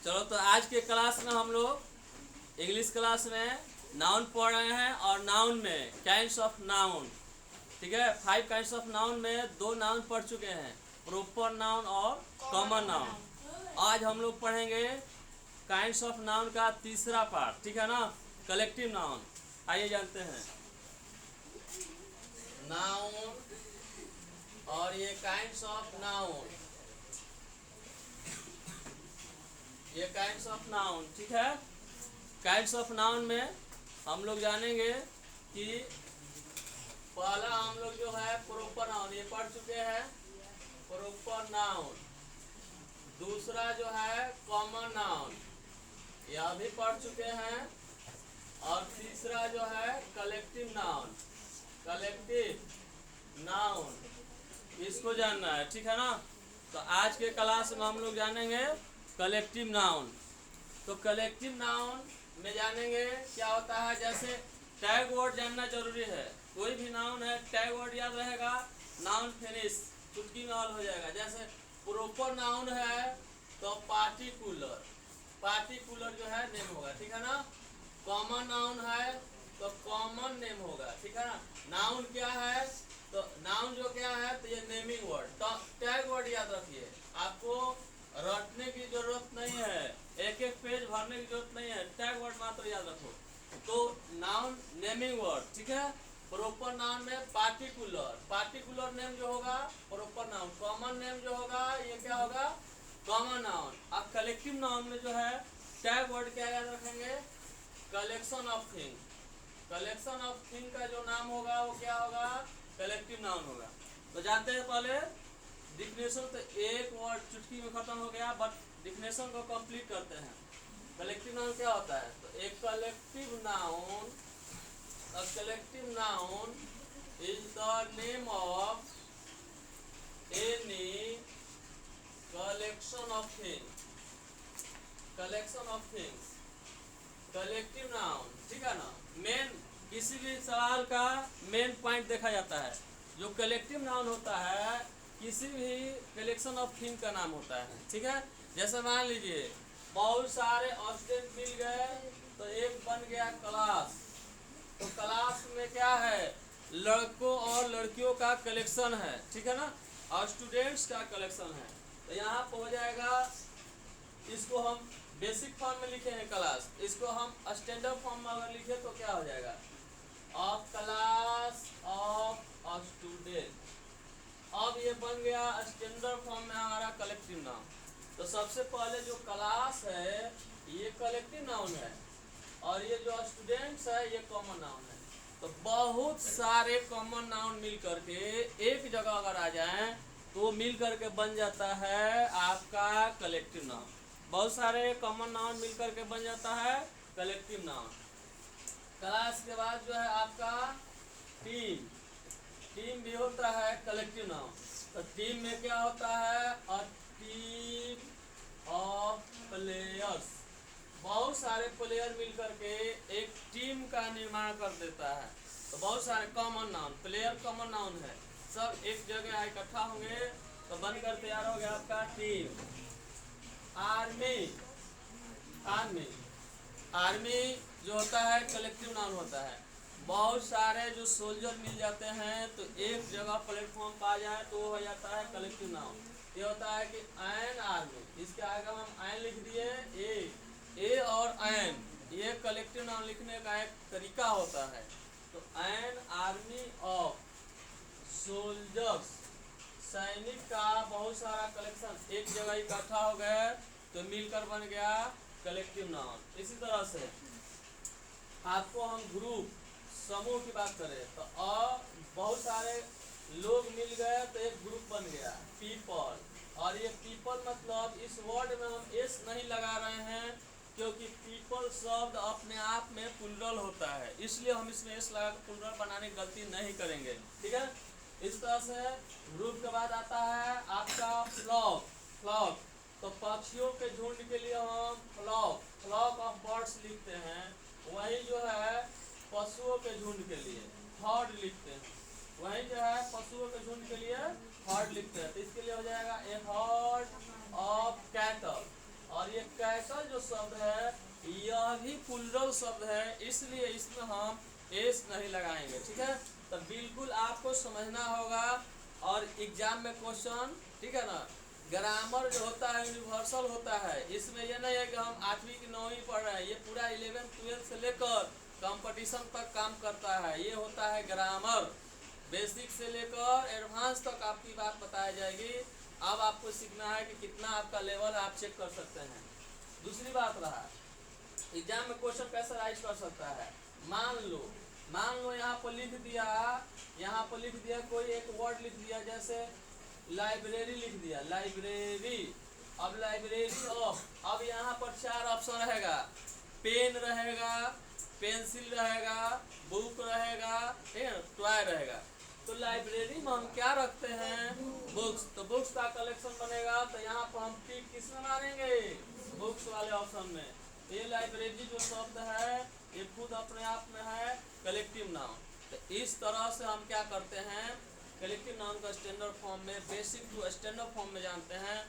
चलो तो आज के क्लास में हम लोग इंग्लिश क्लास में नाउन पढ़ रहे हैं और नाउन में काइंड्स ऑफ नाउन। ठीक है, 5 काइंड्स ऑफ नाउन में 2 नाउन पढ़ चुके हैं, प्रॉपर नाउन और कॉमन नाउन। आज हम लोग पढ़ेंगे काइंड्स ऑफ नाउन का तीसरा पार्ट, ठीक है ना, कलेक्टिव नाउन। आइए जानते हैं नाउन और ये काइंड्स ऑफ नाउन, ये काइंड्स ऑफ नाउन। ठीक है, काइंड्स ऑफ नाउन में हम लोग जानेंगे कि पहला हम लोग जो है प्रॉपर नाउन, ये पढ़ चुके हैं प्रॉपर नाउन। दूसरा जो है कॉमन नाउन, यह भी पढ़ चुके हैं। और तीसरा जो है कलेक्टिव नाउन, कलेक्टिव नाउन, इसको जानना है। ठीक है ना, तो आज के क्लास में हम लोग जानेंगे कलेक्टिव नाउन। तो कलेक्टिव नाउन में जानेंगे क्या होता है, जैसे टैग वर्ड जानना जरूरी है। कोई भी नाउन है, टैग वर्ड याद रहेगा, नाउन फिनिश चुटकी में ऑल हो जाएगा। जैसे प्रॉपर नाउन है तो पार्टिकुलर, पार्टिकुलर जो है नेम होगा, ठीक है ना। कॉमन नाउन है तो कॉमन नेम होगा, ठीक है ना। नाउन क्या है, तो नाउन जो क्या है तो ये नेमिंग वर्ड। तो टैग वर्ड याद रखिए, आपको रटने की जरूरत नहीं है, एक एक पेज भरने की जरूरत नहीं है, टैग वर्ड मात्र याद रखो। तो नाउन नेमिंग वर्ड, ठीक है। प्रॉपर नाउन में पार्टिकुलर, पार्टिकुलर नेम जो होगा प्रॉपर नाउन। कॉमन नेम जो होगा ये क्या होगा, कॉमन नाउन। अब कलेक्टिव नाउन में जो है टैग वर्ड क्या याद रखेंगे, collection of thing. Collection of thing का जो नाम होगा वो क्या होगा, कलेक्टिव नाउन होगा। तो जानते हैं पहले डिफिनेशन, तो एक वर्ड चुटकी में खत्म हो गया, बट डिफिनेशन को कंप्लीट करते हैं। कलेक्टिव नाउन क्या होता है, तो एक collective noun, a collective noun is the name of any collection of things, collection of things, collective noun, ठीक है ना। मेन किसी भी सवाल का मेन पॉइंट देखा जाता है, जो कलेक्टिव नाउन होता है किसी भी कलेक्शन ऑफ थिंग का नाम होता है, ठीक है। जैसे मान लीजिए बहुत सारे स्टूडेंट मिल गए तो एक बन गया क्लास। तो क्लास में क्या है, लड़कों और लड़कियों का कलेक्शन है, ठीक है ना, और स्टूडेंट्स का कलेक्शन है। तो यहाँ पर हो जाएगा, इसको हम बेसिक फॉर्म में लिखे हैं क्लास, इसको हम स्टैंडर्ड फॉर्म में अगर लिखे तो क्या हो जाएगा, ऑफ क्लास ऑफ स्टूडेंट। अब ये बन गया स्टैंडर्ड फॉर्म में हमारा कलेक्टिव नाउन। तो सबसे पहले जो क्लास है ये कलेक्टिव नाउन है, और ये जो स्टूडेंट्स है ये कॉमन नाउन है। तो बहुत सारे कॉमन नाउन मिल करके एक जगह अगर आ जाएं तो मिल करके बन जाता है आपका कलेक्टिव नाउन। बहुत सारे कॉमन नाउन मिल करके बन जाता है कलेक्टिव नाउन। क्लास के बाद जो है आपका टीम, टीम भी होता है कलेक्टिव नाउन। तो टीम में क्या होता है, अ टीम ऑफ प्लेयर्स। बहुत सारे प्लेयर मिलकर के एक टीम का निर्माण कर देता है। तो बहुत सारे common noun, player common noun है, सब एक जगह इकट्ठा होंगे तो बनकर तैयार हो गया आपका टीम। आर्मी, आर्मी, आर्मी जो होता है कलेक्टिव नाउन होता है। बहुत सारे जो सोल्जर मिल जाते हैं तो एक जगह प्लेटफॉर्म पर आ जाए तो हो जाता है कलेक्टिव नाउन। ये होता है कि एन आर्मी, इसके आगे हम एन लिख दिए, ए और एन, ये कलेक्टिव नाउन लिखने का एक तरीका होता है। तो एन आर्मी ऑफ सोल्जर्स, सैनिक का बहुत सारा कलेक्शन एक जगह इकट्ठा हो गए तो मिलकर बन गया कलेक्टिव नाउन। इसी तरह से आपको हम ग्रुप, समूह की बात करें तो बहुत सारे लोग मिल गए तो एक ग्रुप बन गया पीपल। और ये पीपल मतलब इस वर्ड में हम एस नहीं लगा रहे हैं, क्योंकि पीपल शब्द अपने आप में प्लुरल होता है, इसलिए हम इसमें एस लगा कर प्लुरल बनाने की गलती नहीं करेंगे, ठीक है। इस तरह से ग्रुप के बाद आता है आपका फ्लॉक, फ्लॉक तो पक्षियों के झुंड के लिए हम फ्लॉक, फ्लॉक ऑफ बर्ड्स लिखते हैं। वही जो है पशुओं के झुंड के लिए हर्ड लिखते हैं, वही जो है पशुओं के झुंड के लिए हर्ड लिखते हैं। तो इसके लिए हो जाएगा ए हर्ड ऑफ कैटल। और ये कैटल शब्द है, यह भी प्लूरल शब्द है, इसलिए इसमें हम एस नहीं लगाएंगे। ठीक है, तो बिल्कुल आपको समझना होगा। और एग्जाम में क्वेश्चन, ठीक है ना, ग्रामर जो होता है यूनिवर्सल होता है। इसमें ये नहीं है कि हम 8वीं की 9वीं पढ़ रहे हैं, ये पूरा 11th 12th से लेकर कंपटीशन तक काम करता है। ये होता है ग्रामर, बेसिक से लेकर एडवांस तक आपकी बात बताई जाएगी। अब आपको सीखना है कि कितना आपका लेवल आप चेक कर सकते हैं। दूसरी बात रहा, एग्जाम में क्वेश्चन कैसे राइज कर सकता है। मान लो यहाँ पर लिख दिया कोई एक वर्ड लिख दिया, जैसे लाइब्रेरी लिख दिया, लाइब्रेरी। अब लाइब्रेरी ऑफ, अब यहाँ पर 4 ऑप्शन रहेगा, पेन रहेगा, पेंसिल रहेगा, बुक रहेगा, ठीक है, टॉय रहेगा। तो लाइब्रेरी में हम क्या रखते हैं, बुक्स। तो बुक्स का कलेक्शन बनेगा, तो यहाँ पर हम टिक किसमें मारेंगे, बुक्स वाले ऑप्शन में। ये लाइब्रेरी जो शब्द है ये खुद अपने आप में है कलेक्टिव नाउन। तो इस तरह से हम क्या करते हैं, कलेक्टिव नाउन का स्टैंडर्ड फॉर्म में, बेसिक टू स्टैंडर्ड फॉर्म में जानते हैं।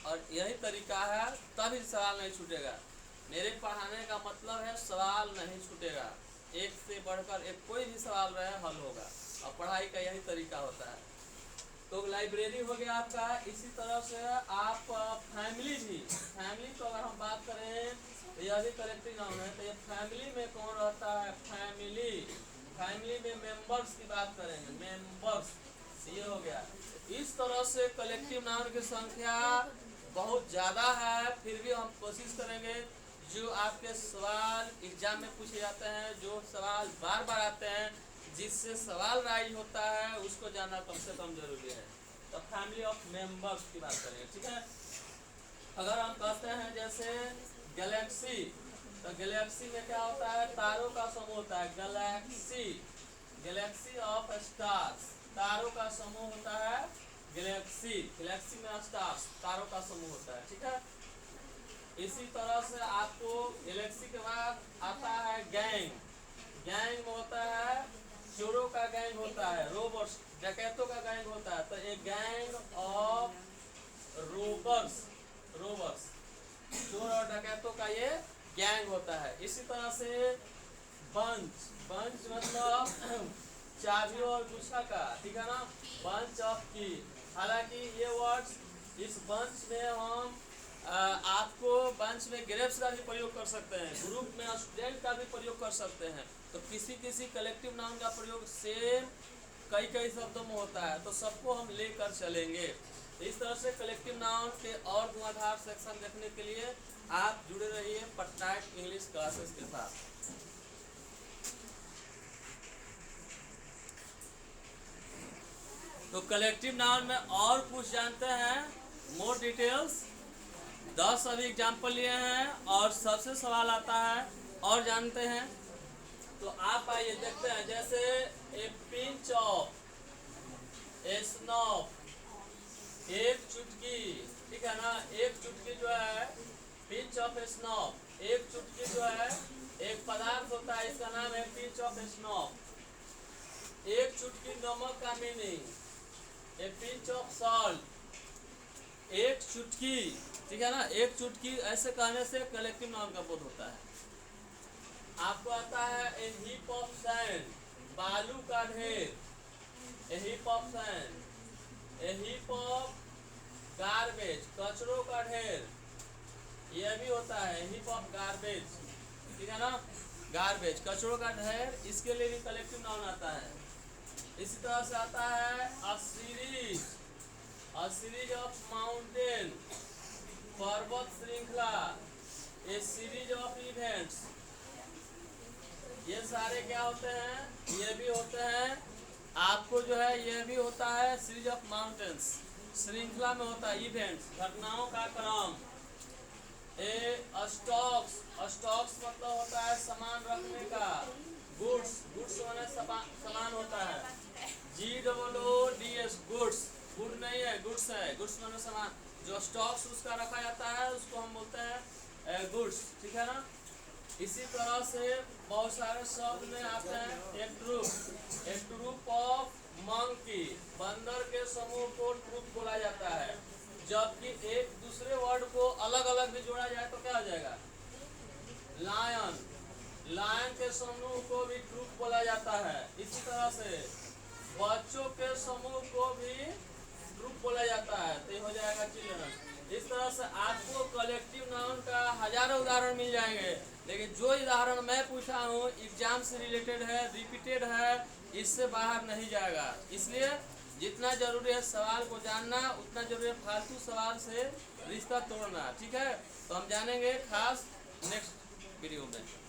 और यही तरीका है, तभी सवाल नहीं छूटेगा। मेरे पढ़ाने का मतलब है सवाल नहीं छूटेगा, एक से बढ़कर एक कोई भी सवाल रहे हल होगा। और पढ़ाई का यही तरीका होता है। तो लाइब्रेरी हो गया आपका। इसी तरह से आप फैमिली को अगर हम बात करें तो यह भी कलेक्टिव नाउन है। तो ये फैमिली में कौन रहता है, फैमिली में मेंबर्स की बात करेंगे, मेंबर्स, ये हो गया। इस तरह से कलेक्टिव नाउन की संख्या बहुत ज़्यादा है, फिर भी हम कोशिश करेंगे जो आपके सवाल एग्जाम में पूछे जाते हैं, जो सवाल बार बार आते हैं, जिससे सवाल राइज होता है, उसको जानना कम से कम जरूरी है। तो फैमिली ऑफ मेंबर्स की बात करेंगे। ठीक है, अगर हम कहते हैं जैसे गैलेक्सी, तो गैलेक्सी में क्या होता है, तारों का समूह होता है। गैलेक्सी ऑफ स्टार्स, तारों का समूह होता है गैलेक्सी में स्टार्स, तारों का समूह होता है। ठीक है, इसी तरह से आपको गैलेक्सी के बाद आता है गैंग में होता है, चोरों का गैंग होता है, रोबर्स, डकैतों का गैंग होता है। तो एक गैंग ऑफ रोबर्स, चोर और डकैतों का ये गैंग होता है। इसी तरह से बंच मतलब चाबी और गुच्छा का, ठीक है ना, बंच ऑफ की। हालांकि ये वर्ड्स, इस बंच में हम आपको बंच में ग्रेप्स का भी प्रयोग कर सकते हैं, ग्रुप में स्टूडेंट का भी प्रयोग कर सकते हैं। तो किसी कलेक्टिव नाउन का प्रयोग सेम कई शब्दों में होता है, तो सबको हम लेकर चलेंगे। इस तरह से कलेक्टिव नाउन के और धुआंधार सेक्शन देखने के लिए आप जुड़े रहिए पटनायक इंग्लिश क्लासेस के साथ। तो कलेक्टिव नाउन में और कुछ जानते हैं, मोर डिटेल्स, 10 अभी एग्जाम्पल लिए हैं और सबसे सवाल आता है और जानते हैं। तो आप आइए देखते हैं, जैसे ए पिंच ऑफ, ए स्नॉफ, एक चुटकी, ठीक है ना, एक चुटकी जो है पिंच ऑफ ए स्नॉफ, एक चुटकी जो है एक पदार्थ होता है, इसका नाम है पिंच ऑफ ए स्नॉफ। एक चुटकी नमक का meaning, A pinch of salt, एक चुटकी, ठीक है ना, एक चुटकी। ऐसे कहने से कलेक्टिव नाउन का बोध होता है। आपको आता है ए हीप ऑफ सैंड, बालू का ढेर, a heap of sand, a heap of garbage, कचरों का ढेर, यह भी होता है हीप ऑफ गार्बेज, ठीक है ना, गार्बेज, कचरों का ढेर, इसके लिए भी कलेक्टिव नाउन आता है। इसी तरह से आता है अ सीरीज ऑफ माउंटेन, पर्वत श्रृंखला, ए सीरीज ऑफ इवेंट्स, ये सारे क्या होते हैं, ये भी होते हैं। आपको जो है ये भी होता है सीरीज ऑफ माउंटेन्स, श्रृंखला में होता है इवेंट्स, घटनाओं का क्रम। ए स्टॉक्स मतलब होता है सामान रखने का, गुड्स माने सामान होता है, GOODS, गुड नहीं है, गुड्स है, गुड्स माने सामान, जो स्टॉक्स उसका रखा जाता है उसको हम बोलते हैं गुड्स, ठीक है ना। इसी तरह से बहुत सारे शब्द में आते हैं एक ट्रूप ऑफ मंकी, बंदर के समूह को ट्रूप बोला जाता है। जबकि एक दूसरे वर्ड को अलग अलग भी जोड़ा जाए तो क्या हो जाएगा, लायन, लायन के समूह को भी ट्रुप बोला जाता है। इसी तरह से बच्चों के समूह को भी ट्रुप बोला जाता है। तो ये हो जाएगा चिल्ड्रन। इस तरह से आपको कलेक्टिव नाउन का हजारों उदाहरण मिल जाएंगे, लेकिन जो उदाहरण मैं पूछा हूँ एग्जाम से रिलेटेड है, रिपीटेड है, इससे बाहर नहीं जाएगा। इसलिए जितना जरूरी है सवाल को जानना, उतना जरूरी है फालतू सवाल से रिश्ता तोड़ना। ठीक है, तो हम जानेंगे खास नेक्स्ट वीडियो में।